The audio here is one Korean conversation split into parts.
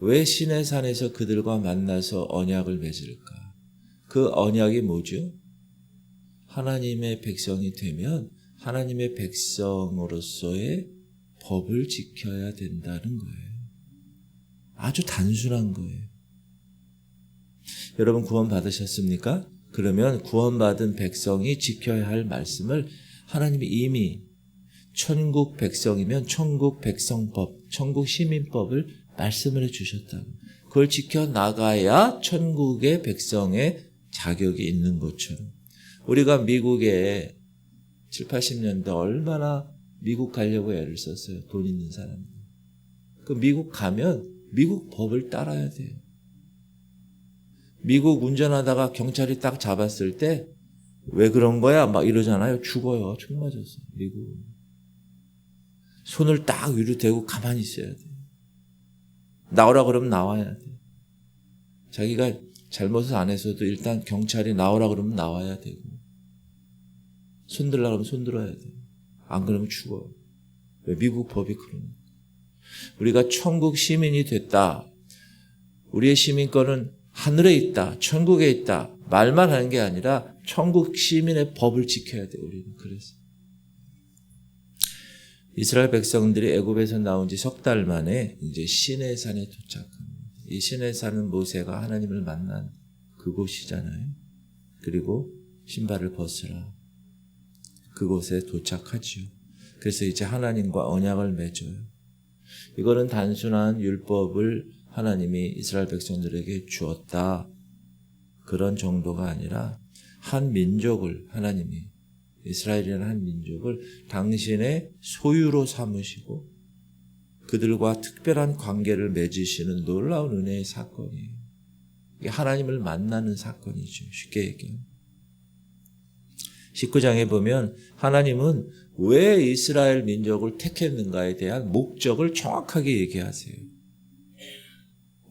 왜 시내산에서 그들과 만나서 언약을 맺을까? 그 언약이 뭐죠? 하나님의 백성이 되면 하나님의 백성으로서의 법을 지켜야 된다는 거예요. 아주 단순한 거예요. 여러분 구원 받으셨습니까? 그러면 구원받은 백성이 지켜야 할 말씀을 하나님이 이미 천국 백성이면 천국 백성법, 천국 시민법을 말씀을 해주셨다고. 그걸 지켜나가야 천국의 백성의 자격이 있는 것처럼. 우리가 미국에 7, 80년대 얼마나 미국 가려고 애를 썼어요. 돈 있는 사람들. 그 미국 가면 미국 법을 따라야 돼요. 미국 운전하다가 경찰이 딱 잡았을 때 왜 그런 거야? 막 이러잖아요. 죽어요. 총 맞았어요. 미국. 손을 딱 위로 대고 가만히 있어야 돼요. 나오라 그러면 나와야 돼요. 자기가 잘못을 안 했어도 일단 경찰이 나오라 그러면 나와야 되고 손들라 그러면 손들어야 돼요. 안 그러면 죽어요. 왜? 미국 법이 그러니까. 우리가 천국 시민이 됐다. 우리의 시민권은 하늘에 있다. 천국에 있다. 말만 하는 게 아니라 천국 시민의 법을 지켜야 돼요. 우리는. 그래서 이스라엘 백성들이 애굽에서 나온 지 석 달 만에 이제 시내산에 도착합니다. 이 시내산은 모세가 하나님을 만난 그곳이잖아요. 그리고 신발을 벗으라. 그곳에 도착하지요. 그래서 이제 하나님과 언약을 맺어요. 이거는 단순한 율법을 하나님이 이스라엘 백성들에게 주었다. 그런 정도가 아니라 한 민족을 하나님이 이스라엘이라는 한 민족을 당신의 소유로 삼으시고 그들과 특별한 관계를 맺으시는 놀라운 은혜의 사건이에요. 이게 하나님을 만나는 사건이죠. 쉽게 얘기하면. 19장에 보면 하나님은 왜 이스라엘 민족을 택했는가에 대한 목적을 정확하게 얘기하세요.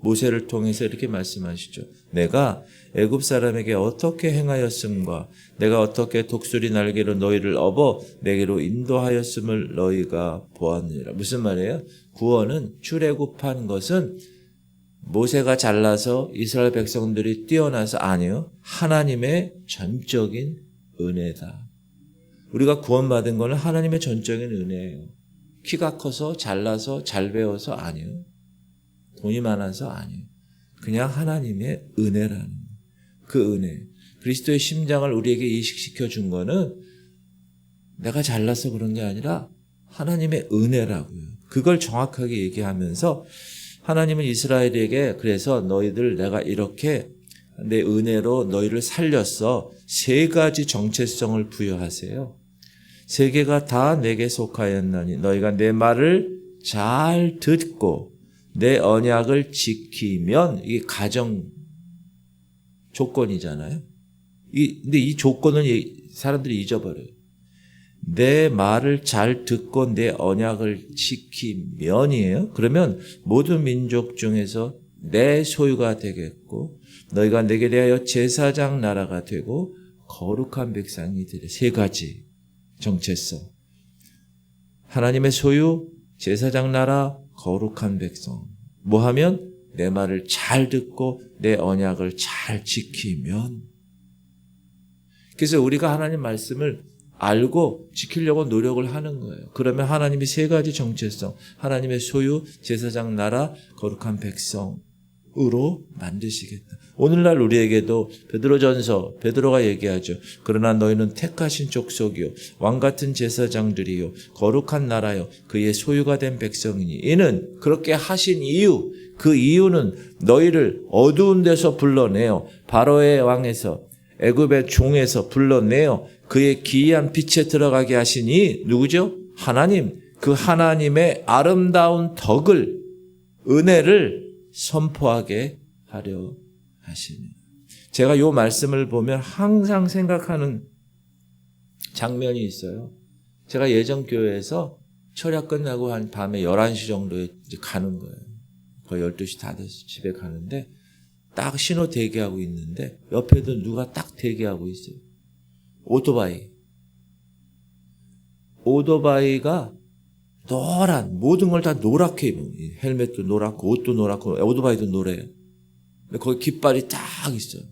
모세를 통해서 이렇게 말씀하시죠. 내가 애굽 사람에게 어떻게 행하였음과 내가 어떻게 독수리 날개로 너희를 업어 내게로 인도하였음을 너희가 보았느니라. 무슨 말이에요? 구원은 출애굽한 것은 모세가 잘나서 이스라엘 백성들이 뛰어나서 아니요. 하나님의 전적인 은혜다. 우리가 구원받은 것은 하나님의 전적인 은혜예요. 키가 커서 잘나서 잘 배워서 아니요. 돈이 많아서 아니에요. 그냥 하나님의 은혜라는 그 은혜. 그리스도의 심장을 우리에게 이식시켜 준 거는 내가 잘나서 그런 게 아니라 하나님의 은혜라고요. 그걸 정확하게 얘기하면서 하나님은 이스라엘에게 그래서 너희들 내가 이렇게 내 은혜로 너희를 살렸어. 세 가지 정체성을 부여하세요. 세 개가 다 내게 속하였나니 너희가 내 말을 잘 듣고 내 언약을 지키면 이게 가정 조건이잖아요. 근데 이 조건은 사람들이 잊어버려요. 내 말을 잘 듣고 내 언약을 지키면이에요. 그러면 모든 민족 중에서 내 소유가 되겠고 너희가 내게 대하여 제사장 나라가 되고 거룩한 백성이 되리라. 세 가지 정체성. 하나님의 소유, 제사장 나라, 거룩한 백성. 뭐 하면? 내 말을 잘 듣고 내 언약을 잘 지키면. 그래서 우리가 하나님 말씀을 알고 지키려고 노력을 하는 거예요. 그러면 하나님이 세 가지 정체성, 하나님의 소유, 제사장 나라, 거룩한 백성으로 만드시겠다. 오늘날 우리에게도 베드로전서 베드로가 얘기하죠. 그러나 너희는 택하신 족속이요 왕같은 제사장들이요 거룩한 나라요 그의 소유가 된 백성이니 이는 그렇게 하신 이유 그 이유는 너희를 어두운 데서 불러내어 바로의 왕에서 애굽의 종에서 불러내어 그의 기이한 빛에 들어가게 하시니 누구죠? 하나님. 그 하나님의 아름다운 덕을 은혜를 선포하게 하려 하시니. 제가 이 말씀을 보면 항상 생각하는 장면이 있어요. 제가 예전 교회에서 철야 끝나고 한 밤에 11시 정도에 이제 가는 거예요. 거의 12시 다 돼서 집에 가는데 딱 신호 대기하고 있는데 옆에도 누가 딱 대기하고 있어요. 오토바이가 노란 모든 걸 다 노랗게 입은 헬멧도 노랗고 옷도 노랗고 오토바이도 노래요. 근데 거기 깃발이 딱 있어요.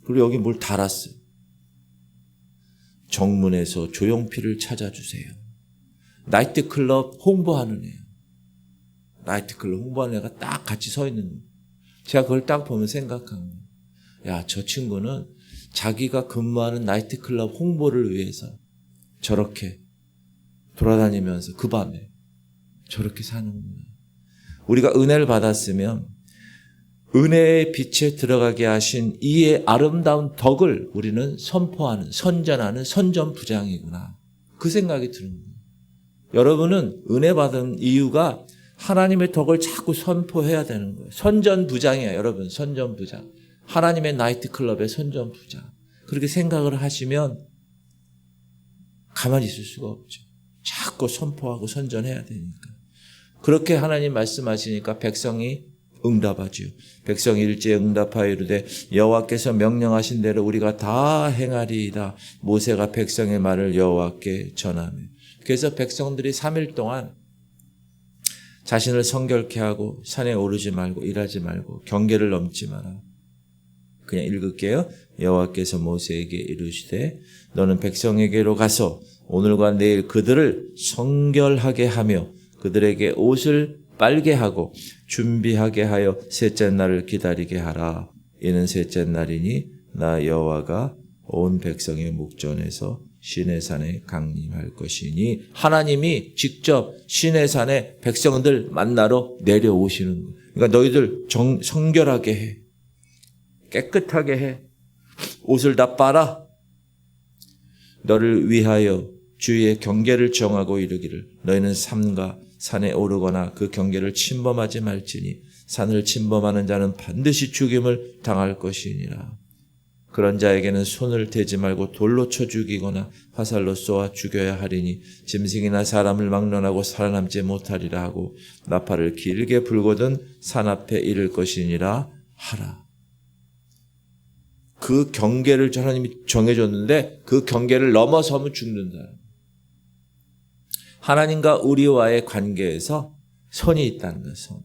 그리고 여기 뭘 달았어요. 정문에서 조용필을 찾아주세요. 나이트클럽 홍보하는 애예요. 나이트클럽 홍보하는 애가 딱 같이 서 있는 거예요. 제가 그걸 딱 보면 생각한 거예요. 야, 저 친구는 자기가 근무하는 나이트클럽 홍보를 위해서 저렇게 돌아다니면서 그 밤에 저렇게 사는구나. 우리가 은혜를 받았으면 은혜의 빛에 들어가게 하신 이의 아름다운 덕을 우리는 선포하는, 선전하는 선전부장이구나. 그 생각이 드는 거예요. 여러분은 은혜 받은 이유가 하나님의 덕을 자꾸 선포해야 되는 거예요. 선전부장이에요, 여러분. 선전부장. 하나님의 나이트클럽의 선전부장. 그렇게 생각을 하시면 가만히 있을 수가 없죠. 자꾸 선포하고 선전해야 되니까. 그렇게 하나님 말씀하시니까 백성이 응답하죠. 백성이 일제에 응답하여 이르되 여호와께서 명령하신 대로 우리가 다 행하리이다. 모세가 백성의 말을 여호와께 전하며. 그래서 백성들이 3일 동안 자신을 성결케 하고 산에 오르지 말고 일하지 말고 경계를 넘지 마라. 그냥 읽을게요. 여호와께서 모세에게 이르시되 너는 백성에게로 가서 오늘과 내일 그들을 성결하게 하며 그들에게 옷을 빨게 하고 준비하게 하여 셋째 날을 기다리게 하라. 이는 셋째 날이니 나 여호와가 온 백성의 목전에서 시내산에 강림할 것이니 하나님이 직접 시내산에 백성들 만나러 내려오시는 거예요. 그러니까 너희들 성결하게 해. 깨끗하게 해. 옷을 다 빨아. 너를 위하여 주의 경계를 정하고 이르기를 너희는 삼가 산에 오르거나 그 경계를 침범하지 말지니 산을 침범하는 자는 반드시 죽임을 당할 것이니라. 그런 자에게는 손을 대지 말고 돌로 쳐 죽이거나 화살로 쏘아 죽여야 하리니 짐승이나 사람을 막론하고 살아남지 못하리라 하고 나팔을 길게 불거든 산 앞에 이를 것이니라 하라. 그 경계를 하나님이 정해줬는데 그 경계를 넘어서면 죽는다. 하나님과 우리와의 관계에서 선이 있다는 거예요. 선.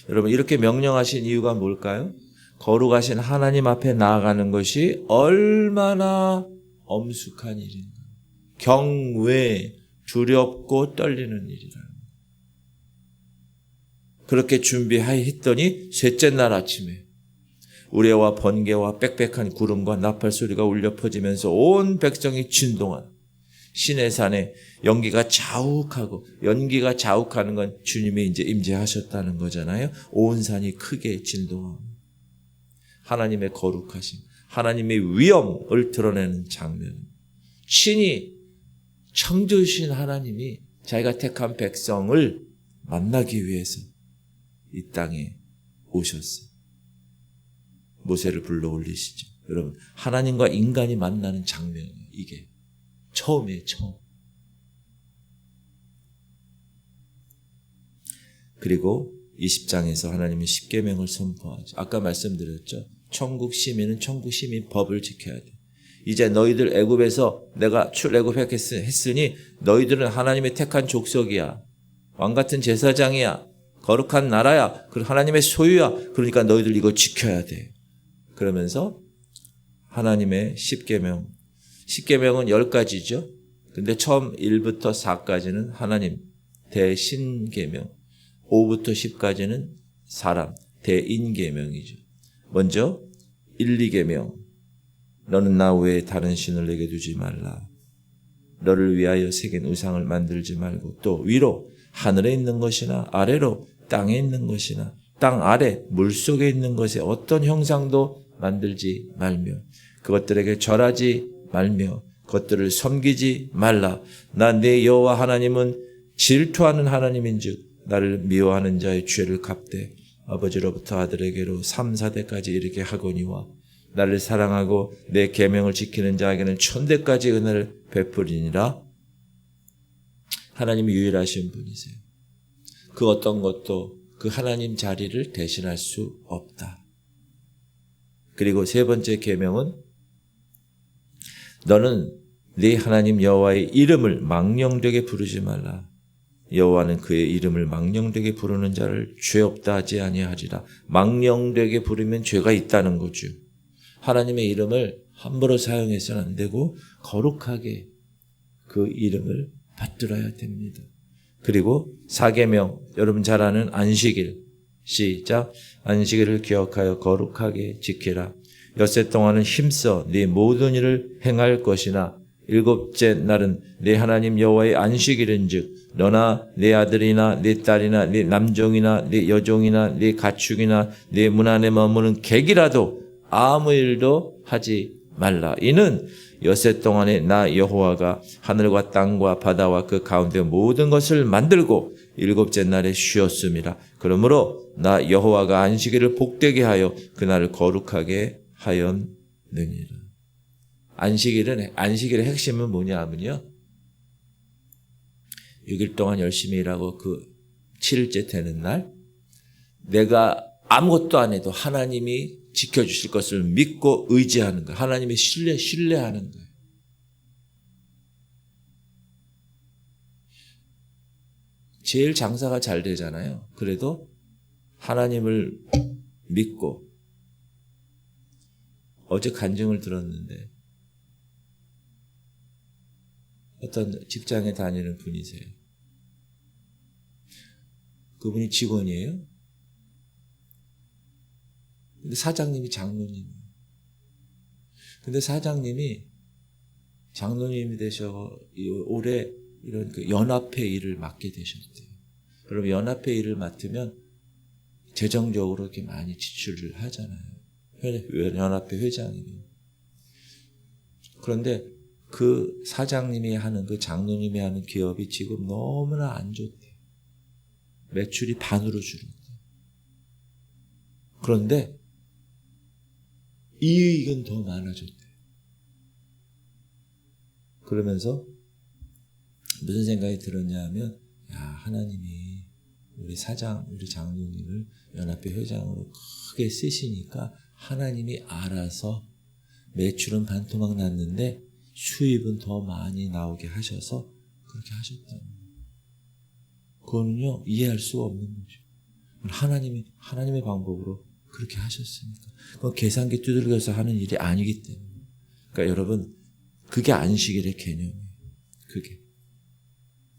여러분 이렇게 명령하신 이유가 뭘까요? 거룩하신 하나님 앞에 나아가는 것이 얼마나 엄숙한 일인가. 경외, 두렵고 떨리는 일이라. 그렇게 준비했더니 셋째 날 아침에 우레와 번개와 빽빽한 구름과 나팔 소리가 울려 퍼지면서 온 백성이 진동하는 시내산에 연기가 자욱하고 연기가 자욱하는 건 주님이 이제 임재하셨다는 거잖아요. 온 산이 크게 진동하고 하나님의 거룩하심, 하나님의 위엄을 드러내는 장면. 친히 창조주신 하나님이 자기가 택한 백성을 만나기 위해서 이 땅에 오셨어요. 모세를 불러 올리시죠. 여러분 하나님과 인간이 만나는 장면이에요. 이게 처음이에요. 처음. 그리고 20장에서 하나님이 십계명을 선포하죠. 아까 말씀드렸죠. 천국 시민은 천국 시민 법을 지켜야 돼. 이제 너희들 애굽에서 내가 출애굽했으니 너희들은 하나님의 택한 족속이야. 왕같은 제사장이야. 거룩한 나라야. 그리고 하나님의 소유야. 그러니까 너희들 이거 지켜야 돼. 그러면서 하나님의 십계명. 십계명은 10가지죠. 근데 처음 1부터 4까지는 하나님 대신계명. 5부터 10까지는 사람 대인계명이죠. 먼저 1, 2계명. 너는 나 외에 다른 신을 내게 두지 말라. 너를 위하여 새긴 우상을 만들지 말고 또 위로 하늘에 있는 것이나 아래로 땅에 있는 것이나 땅 아래 물속에 있는 것에 어떤 형상도 만들지 말며 그것들에게 절하지 말며 그것들을 섬기지 말라. 나 내 여호와 하나님은 질투하는 하나님인즉 나를 미워하는 자의 죄를 갚되 아버지로부터 아들에게로 3, 4대까지 이르게 하거니와 나를 사랑하고 내 계명을 지키는 자에게는 1000대까지 은혜를 베푸리니라. 하나님이 유일하신 분이세요. 그 어떤 것도 그 하나님 자리를 대신할 수 없다. 그리고 세 번째 계명은 너는 네 하나님 여호와의 이름을 망령되게 부르지 말라. 여호와는 그의 이름을 망령되게 부르는 자를 죄 없다 하지 아니하리라. 망령되게 부르면 죄가 있다는 거죠. 하나님의 이름을 함부로 사용해서는 안 되고 거룩하게 그 이름을 받들어야 됩니다. 그리고 사계명, 여러분 잘 아는 안식일, 시작. 안식일을 기억하여 거룩하게 지키라. 엿새 동안은 힘써 네 모든 일을 행할 것이나 일곱째 날은 네 하나님 여호와의 안식일인즉 너나 네 아들이나 네 딸이나 네 남종이나 네 여종이나 네 가축이나 네 문 안에 머무는 객이라도 아무 일도 하지 말라. 이는 엿새 동안에 나 여호와가 하늘과 땅과 바다와 그 가운데 모든 것을 만들고 일곱째 날에 쉬었음이라. 그러므로 나 여호와가 안식일을 복되게 하여 그날을 거룩하게 하였느니라. 안식일의 핵심은 뭐냐면요, 6일 동안 열심히 일하고 그 7일째 되는 날 내가 아무것도 안 해도 하나님이 지켜주실 것을 믿고 의지하는 거예요. 하나님의 신뢰하는 거예요. 제일 장사가 잘 되잖아요. 그래도 하나님을 믿고. 어제 간증을 들었는데 어떤 직장에 다니는 분이세요. 그분이 직원이에요. 근데 사장님이 장로님이에요. 근데 사장님이 장로님이 되셔 올해 이런 그 연합회 일을 맡게 되셨대요. 그럼 연합회 일을 맡으면 재정적으로 이렇게 많이 지출을 하잖아요. 연합회 회장이면. 그런데 그 사장님이 하는, 그 장로님이 하는 기업이 지금 너무나 안 좋대요. 매출이 반으로 줄었대요. 그런데 이익은 더 많아졌대요. 그러면서 무슨 생각이 들었냐 하면, 야, 하나님이 우리 장로님을 연합회 회장으로 크게 쓰시니까 하나님이 알아서 매출은 반토막 났는데 수입은 더 많이 나오게 하셔서 그렇게 하셨다는 거예요. 그거는요, 이해할 수가 없는 거죠. 하나님의 방법으로 그렇게 하셨으니까. 그건 계산기 두들겨서 하는 일이 아니기 때문에. 그러니까 여러분, 그게 안식일의 개념이에요. 그게.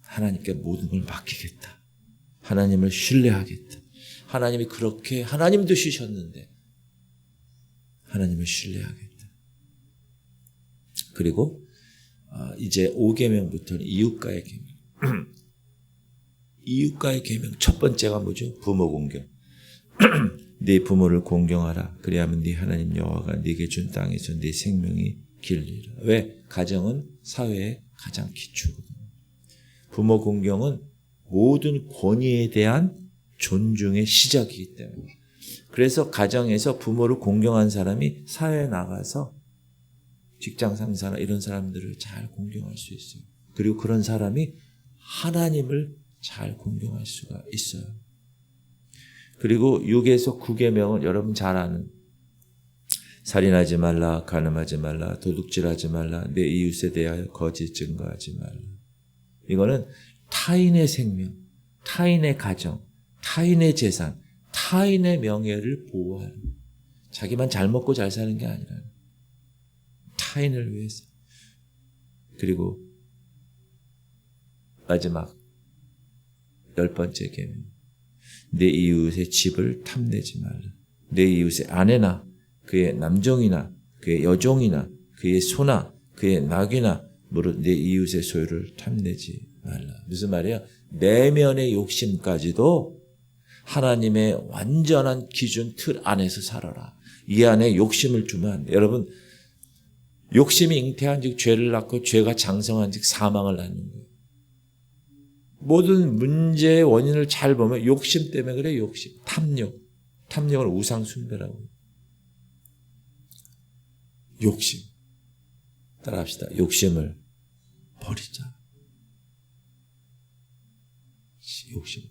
하나님께 모든 걸 맡기겠다. 하나님을 신뢰하겠다. 하나님이 그렇게, 하나님도 쉬셨는데 하나님을 신뢰하겠다. 그리고 이제 5계명부터는 이웃과의 계명. 이웃과의 계명 첫 번째가 뭐죠? 부모 공경. 네 부모를 공경하라. 그리하면 네 하나님 여호와가 네게 준 땅에서 네 생명이 길리라. 왜? 가정은 사회의 가장 기초거든요. 부모 공경은 모든 권위에 대한 존중의 시작이기 때문에. 그래서 가정에서 부모를 공경한 사람이 사회에 나가서 직장 상사나 이런 사람들을 잘 공경할 수 있어요. 그리고 그런 사람이 하나님을 잘 공경할 수가 있어요. 그리고 6에서 9계명은 여러분 잘 아는 살인하지 말라, 간음하지 말라, 도둑질하지 말라, 내 이웃에 대하여 거짓 증거하지 말라. 이거는 타인의 생명, 타인의 가정, 타인의 재산, 타인의 명예를 보호하는, 자기만 잘 먹고 잘 사는 게 아니라 타인을 위해서. 그리고 마지막 10번째 계명, 내 이웃의 집을 탐내지 말라. 내 이웃의 아내나 그의 남종이나 그의 여종이나 그의 소나 그의 낙이나 무릇 내 이웃의 소유를 탐내지 말라. 무슨 말이에요? 내면의 욕심까지도 하나님의 완전한 기준 틀 안에서 살아라. 이 안에 욕심을 주면 안 돼. 여러분, 욕심이 잉태한 즉 죄를 낳고 죄가 장성한 즉 사망을 낳는 거예요. 모든 문제의 원인을 잘 보면 욕심 때문에 그래. 욕심, 탐욕. 탐욕을 우상숭배라고 해요. 욕심. 따라합시다. 욕심을 버리자. 욕심.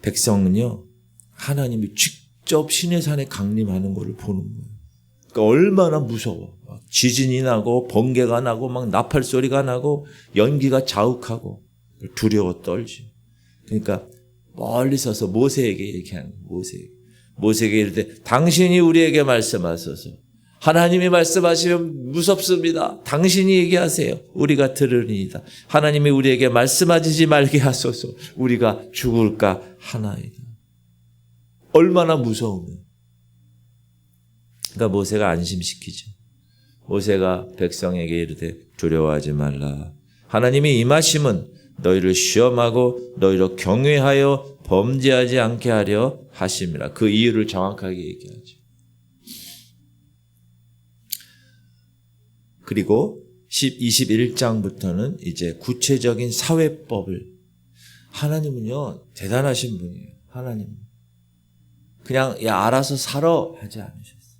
백성은요, 하나님이 직접 시내산에 강림하는 것을 보는 거예요. 그러니까 얼마나 무서워. 막 지진이 나고 번개가 나고 막 나팔 소리가 나고 연기가 자욱하고 두려워 떨지. 그러니까 멀리 서서 모세에게 얘기하는 거예요. 모세에게 이르되 당신이 우리에게 말씀하소서. 하나님이 말씀하시면 무섭습니다. 당신이 얘기하세요. 우리가 들으리이다. 하나님이 우리에게 말씀하지 말게 하소서. 우리가 죽을까 하나이다. 얼마나 무서우면. 그러니까 모세가 안심시키죠. 모세가 백성에게 이르되 두려워하지 말라. 하나님이 임하심은 너희를 시험하고 너희로 경외하여 범죄하지 않게 하려 하심이라. 그 이유를 정확하게 얘기하죠. 그리고 21장부터는 이제 구체적인 사회법을, 하나님은요 대단하신 분이에요. 하나님 그냥 알아서 살아 하지 않으셨어요.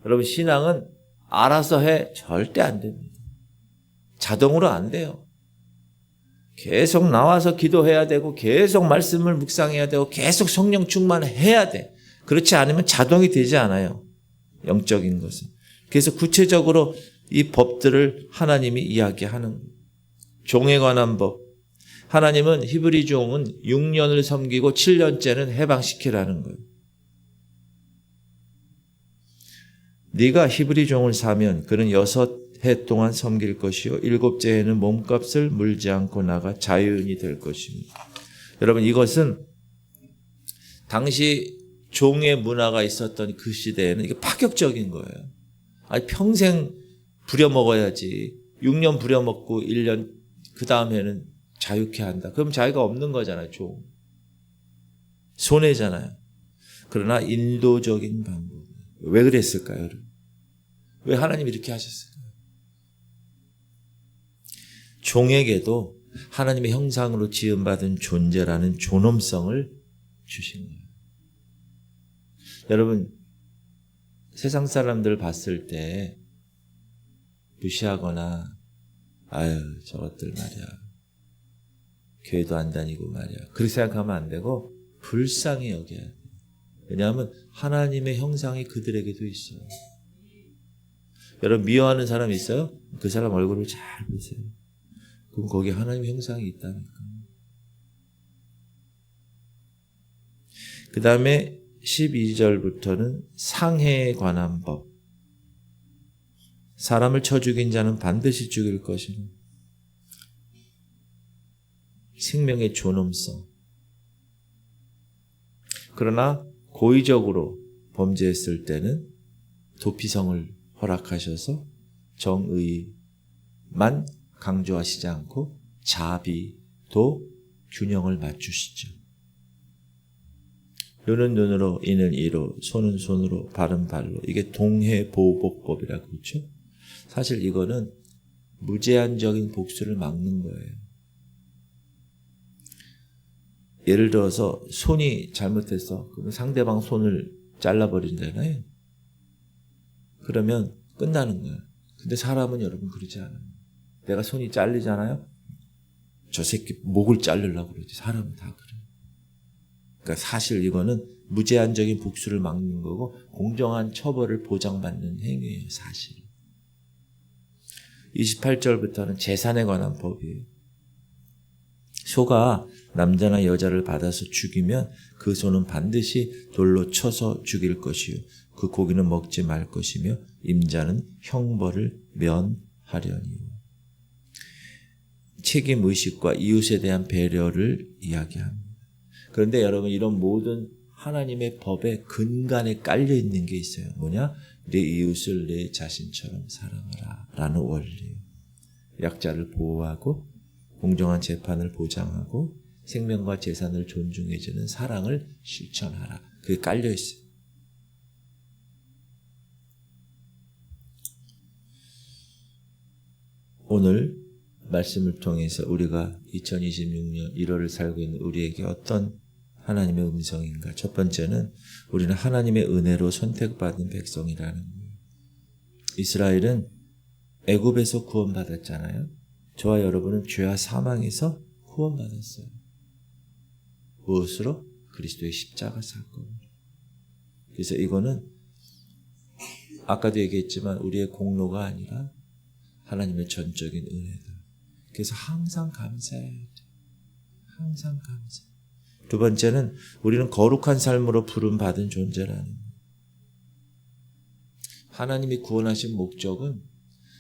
여러분 신앙은 알아서 해 절대 안 됩니다. 자동으로 안 돼요. 계속 나와서 기도해야 되고 계속 말씀을 묵상해야 되고 계속 성령 충만해야 돼. 그렇지 않으면 자동이 되지 않아요. 영적인 것은. 그래서 구체적으로 이 법들을 하나님이 이야기하는 거예요. 종에 관한 법. 하나님은 히브리 종은 6년을 섬기고 7년째는 해방시키라는 거예요. 네가 히브리 종을 사면 그는 6해 동안 섬길 것이요 7째 해는 몸값을 물지 않고 나가 자유인이 될 것입니다. 여러분 이것은 당시 종의 문화가 있었던 그 시대에는 이게 파격적인 거예요. 아니 평생 부려먹어야지. 6년 부려먹고 1년 그 다음에는 자유케 한다. 그럼 자유가 없는 거잖아요. 종. 손해잖아요. 그러나 인도적인 방법. 왜 그랬을까요? 여러분? 왜 하나님이 이렇게 하셨을까요? 종에게도 하나님의 형상으로 지음받은 존재라는 존엄성을 주신 거예요. 여러분 세상 사람들 봤을 때 무시하거나 아유 저것들 말이야 교회도 안 다니고 말이야 그렇게 생각하면 안 되고 불쌍히 여겨야 돼요. 왜냐하면 하나님의 형상이 그들에게도 있어요. 여러분 미워하는 사람 있어요? 그 사람 얼굴을 잘 보세요. 그럼 거기에 하나님의 형상이 있다니까. 그 다음에 12절부터는 상해에 관한 법. 사람을 쳐 죽인 자는 반드시 죽일 것이니 생명의 존엄성. 그러나 고의적으로 범죄했을 때는 도피성을 허락하셔서 정의만 강조하시지 않고 자비도 균형을 맞추시죠. 눈은 눈으로 이는 이로 손은 손으로 발은 발로. 이게 동해보복법이라고 그렇죠. 사실 이거는 무제한적인 복수를 막는 거예요. 예를 들어서 손이 잘못해서 그러면 상대방 손을 잘라버린잖아요. 그러면 끝나는 거예요. 근데 사람은 여러분 그러지 않아요. 내가 손이 잘리잖아요. 저 새끼 목을 자르려고 그러지. 사람은 다 그래요. 그러니까 사실 이거는 무제한적인 복수를 막는 거고 공정한 처벌을 보장받는 행위예요. 사실. 28절부터는 재산에 관한 법이에요. 소가 남자나 여자를 받아서 죽이면 그 소는 반드시 돌로 쳐서 죽일 것이요 그 고기는 먹지 말 것이며 임자는 형벌을 면하려니요. 책임의식과 이웃에 대한 배려를 이야기합니다. 그런데 여러분 이런 모든 하나님의 법의 근간에 깔려 있는 게 있어요. 뭐냐? 내 이웃을 내 자신처럼 사랑하라 라는 원리예요. 약자를 보호하고 공정한 재판을 보장하고 생명과 재산을 존중해주는 사랑을 실천하라. 그게 깔려 있어요. 오늘 말씀을 통해서 우리가 2026년 1월을 살고 있는 우리에게 어떤 하나님의 음성인가? 첫 번째는 우리는 하나님의 은혜로 선택받은 백성이라는 거예요. 이스라엘은 애굽에서 구원받았잖아요. 저와 여러분은 죄와 사망에서 구원받았어요. 무엇으로? 그리스도의 십자가 사건. 그래서 이거는 아까도 얘기했지만 우리의 공로가 아니라 하나님의 전적인 은혜다. 그래서 항상 감사해야 돼. 항상 감사. 두 번째는 우리는 거룩한 삶으로 부름받은 존재라는 거예요. 하나님이 구원하신 목적은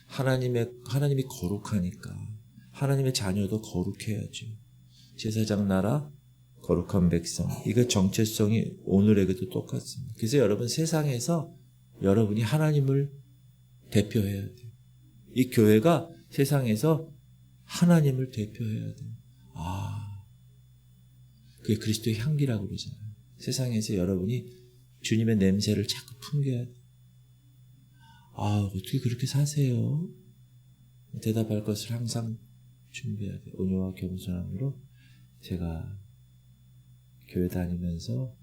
하나님이 거룩하니까 하나님의 자녀도 거룩해야죠. 제사장 나라, 거룩한 백성. 이거 정체성이 오늘에게도 똑같습니다. 그래서 여러분 세상에서 여러분이 하나님을 대표해야 돼요. 이 교회가 세상에서 하나님을 대표해야 돼요. 그게 그리스도의 향기라고 그러잖아요. 세상에서 여러분이 주님의 냄새를 자꾸 풍겨야 돼요. 어떻게 그렇게 사세요? 대답할 것을 항상 준비해야 돼요. 온유와 겸손함으로 제가 교회 다니면서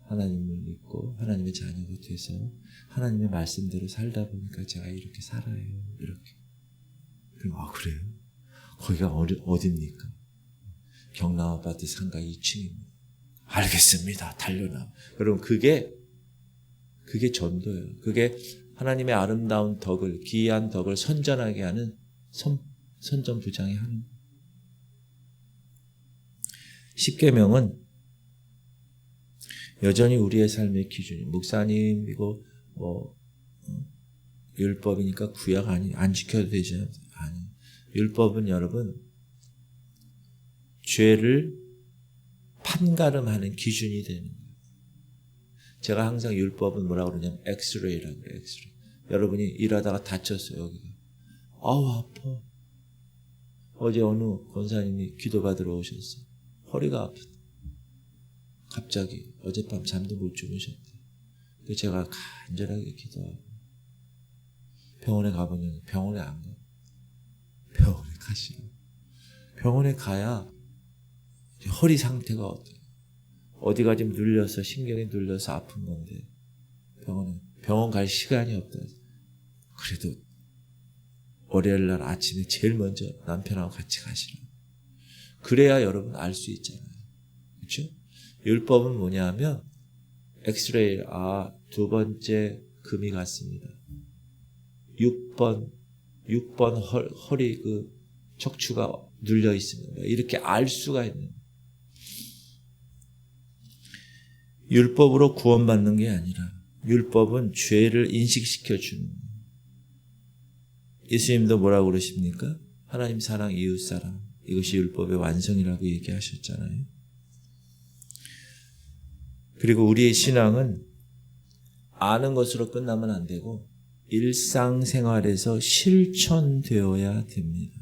하나님을 믿고 하나님의 자녀가 돼서 하나님의 말씀대로 살다 보니까 제가 이렇게 살아요. 이렇게. 그럼 그래요? 거기가 어디입니까? 경남 아파트 상가 2층입니다. 알겠습니다. 달려나. 여러분 그게 전도예요. 그게 하나님의 아름다운 덕을, 기이한 덕을 선전하게 하는 선전부장이 하는. 십계명은 여전히 우리의 삶의 기준이 목사님이고 율법이니까 구약 안 지켜도 되지 않아요. 율법은 여러분 죄를 판가름하는 기준이 되는 거예요. 제가 항상 율법은 뭐라고 그러냐면 엑스레이라고 그래요. 엑스레이. 여러분이 일하다가 다쳤어요. 여기가. 아파. 어제 어느 권사님이 기도받으러 오셨어요. 허리가 아프다. 갑자기 어젯밤 잠도 못 주무셨대. 그래서 제가 간절하게 기도하고 병원에 가보니 병원에 안 가요. 병원에 가시라. 병원에 가야 허리 상태가 어때요? 어디가 좀 눌려서 신경이 눌려서 아픈 건데 병원 갈 시간이 없다. 그래도 월요일 날 아침에 제일 먼저 남편하고 같이 가시라. 그래야 여러분 알 수 있잖아요. 그렇죠? 율법은 뭐냐면 엑스레이 두 번째 금이 갔습니다. 6번 허리 그 척추가 눌려 있습니다. 이렇게 알 수가 있는. 율법으로 구원받는 게 아니라 율법은 죄를 인식시켜 주는 거예요. 예수님도 뭐라고 그러십니까? 하나님 사랑, 이웃 사랑. 이것이 율법의 완성이라고 얘기하셨잖아요. 그리고 우리의 신앙은 아는 것으로 끝나면 안 되고 일상생활에서 실천되어야 됩니다.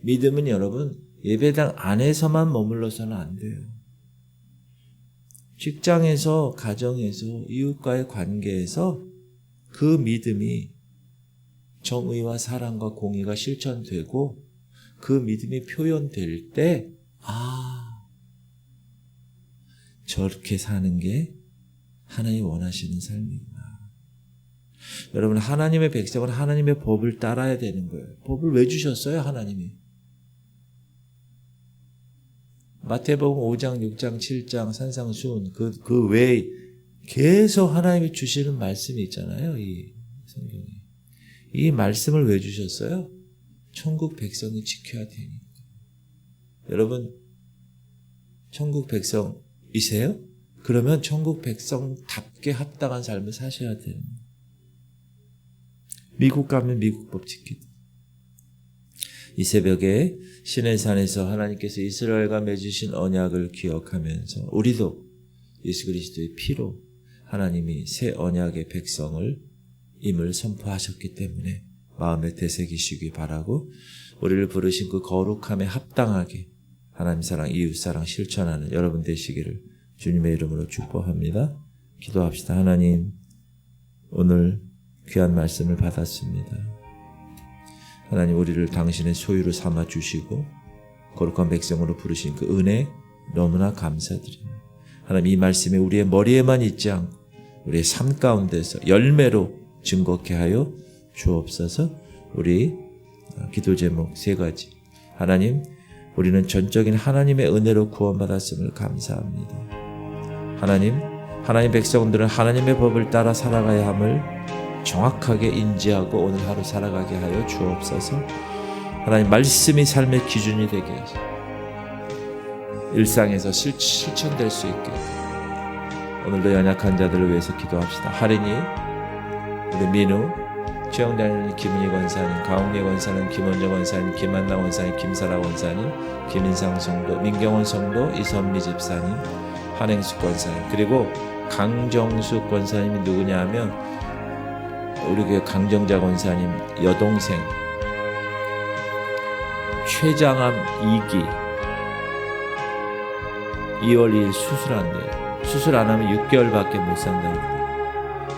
믿음은 여러분 예배당 안에서만 머물러서는 안 돼요. 직장에서, 가정에서, 이웃과의 관계에서 그 믿음이 정의와 사랑과 공의가 실천되고 그 믿음이 표현될 때 저렇게 사는 게 하나님이 원하시는 삶이구나. 여러분 하나님의 백성은 하나님의 법을 따라야 되는 거예요. 법을 왜 주셨어요? 하나님이. 마태복음 5장, 6장, 7장, 산상수훈 그 외에 계속 하나님이 주시는 말씀이 있잖아요. 이 성경에. 이 말씀을 왜 주셨어요? 천국 백성이 지켜야 되니까. 여러분 천국 백성이세요? 그러면 천국 백성답게 합당한 삶을 사셔야 돼요. 미국 가면 미국 법 지키고. 이 새벽에 시내산에서 하나님께서 이스라엘과 맺으신 언약을 기억하면서 우리도 예수 그리스도의 피로 하나님이 새 언약의 백성을 임을 선포하셨기 때문에 마음에 되새기시기 바라고 우리를 부르신 그 거룩함에 합당하게 하나님 사랑, 이웃 사랑 실천하는 여러분 되시기를 주님의 이름으로 축복합니다. 기도합시다. 하나님, 오늘 귀한 말씀을 받았습니다. 하나님, 우리를 당신의 소유로 삼아 주시고 거룩한 백성으로 부르신 그 은혜 너무나 감사드립니다. 하나님, 이 말씀이 우리의 머리에만 있지 않고 우리의 삶 가운데서 열매로 증거케 하여 주옵소서. 우리 기도 제목 3가지. 하나님, 우리는 전적인 하나님의 은혜로 구원받았음을 감사합니다. 하나님, 하나님 백성들은 하나님의 법을 따라 살아가야 함을 정확하게 인지하고 오늘 하루 살아가게 하여 주옵소서. 하나님 말씀이 삶의 기준이 되게 하소서. 일상에서 실천될 수 있게 오늘도 연약한 자들을 위해서 기도합시다. 하린이, 우리 민우, 최영달 김은희 권사님, 강홍래 권사님, 김원정 권사님, 김한나 권사님, 김사라 권사님, 김인상 성도, 민경원 성도, 이선미 집사님, 한행숙 권사님, 그리고 강정숙 권사님이 누구냐 하면 우리 교회 강정자 권사님 여동생 췌장암 2기 2월 2일 수술한대요. 수술 안 하면 6개월밖에 못 산답니다.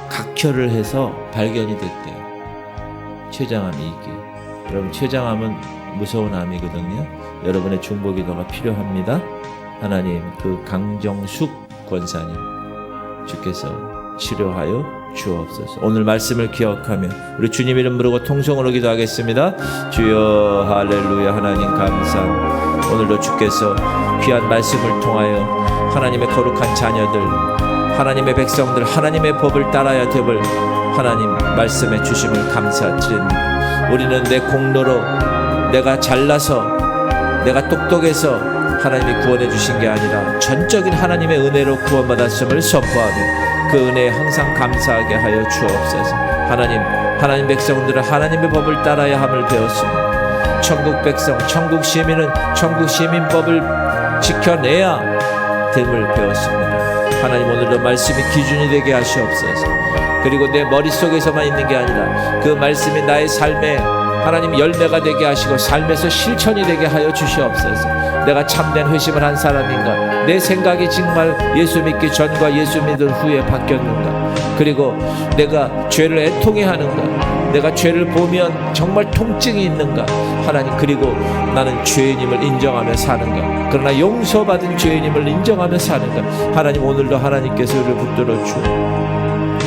각혈을 해서 발견이 됐대요. 췌장암 2기. 여러분, 췌장암은 무서운 암이거든요. 여러분의 중보 기도가 필요합니다. 하나님, 그 강정숙 권사님 주께서 치료하여 주옵소서. 오늘 말씀을 기억하며 우리 주님 이름 부르고 통성으로 기도하겠습니다. 주여 할렐루야. 하나님 감사합니다. 오늘도 주께서 귀한 말씀을 통하여 하나님의 거룩한 자녀들, 하나님의 백성들, 하나님의 법을 따라야 됨을 하나님 말씀해 주심을 감사드립니다. 우리는 내 공로로, 내가 잘나서, 내가 똑똑해서 하나님이 구원해 주신 게 아니라 전적인 하나님의 은혜로 구원받았음을 선포하며 그 은혜에 항상 감사하게 하여 주옵소서. 하나님 백성들은 하나님의 법을 따라야 함을 배웠습니다. 천국 백성, 천국 시민은 천국 시민법을 지켜내야 됨을 배웠습니다. 하나님, 오늘도 말씀이 기준이 되게 하시옵소서. 그리고 내 머릿속에서만 있는 게 아니라 그 말씀이 나의 삶에 하나님 열매가 되게 하시고 삶에서 실천이 되게 하여 주시옵소서. 내가 참된 회심을 한 사람인가? 내 생각이 정말 예수 믿기 전과 예수 믿은 후에 바뀌었는가? 그리고 내가 죄를 애통해 하는가? 내가 죄를 보면 정말 통증이 있는가? 하나님, 그리고 나는 죄인임을 인정하며 사는가? 그러나 용서받은 죄인임을 인정하며 사는가? 하나님, 오늘도 하나님께서 우리를 붙들어 주옵소서.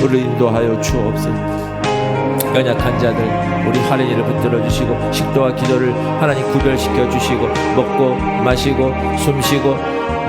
우리를 인도하여 주옵소서. 연약한 자들 우리 하린이를 붙들어 주시고 식도와 기도를 하나님 구별시켜 주시고 먹고 마시고 숨쉬고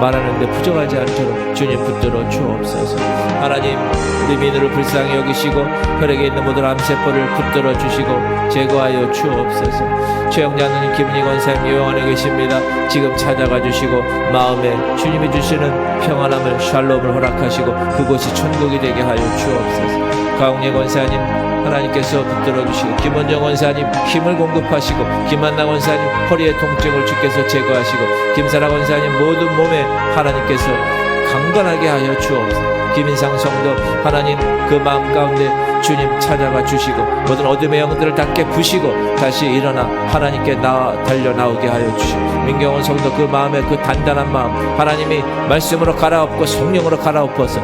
말하는데 부족하지 않도록 주님 붙들어 주옵소서. 하나님, 우리 민우를 불쌍히 여기시고 혈액에 있는 모든 암세포를 붙들어 주시고 제거하여 주옵소서. 최영자님, 김은희 권사님 요양 안에 계십니다. 지금 찾아가 주시고 마음에 주님이 주시는 평안함을 샬롬을 허락하시고 그곳이 천국이 되게 하여 주옵소서. 강홍래 권사님 하나님께서 붙들어 주시고 김원정 권사님 힘을 공급하시고 김한나 권사님 허리의 통증을 주께서 제거하시고 김사라 권사님 모든 몸에 하나님께서 강건하게 하여 주옵소서. 김인상 성도 하나님 그 마음 가운데 주님 찾아가 주시고 모든 어둠의 영들을 다 깨부시고 다시 일어나 하나님께 달려 나오게 하여 주시고 민경원 성도 그 마음에 그 단단한 마음 하나님이 말씀으로 갈아엎고 성령으로 갈아엎어서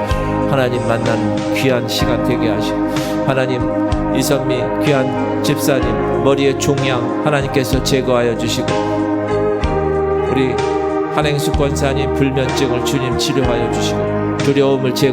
하나님 만나는 귀한 시간 되게 하시고 하나님 이선미 귀한 집사님 머리에 종양 하나님께서 제거하여 주시고 우리 한행숙 권사님 불면증을 주님 치료하여 주시고 두려움을 제거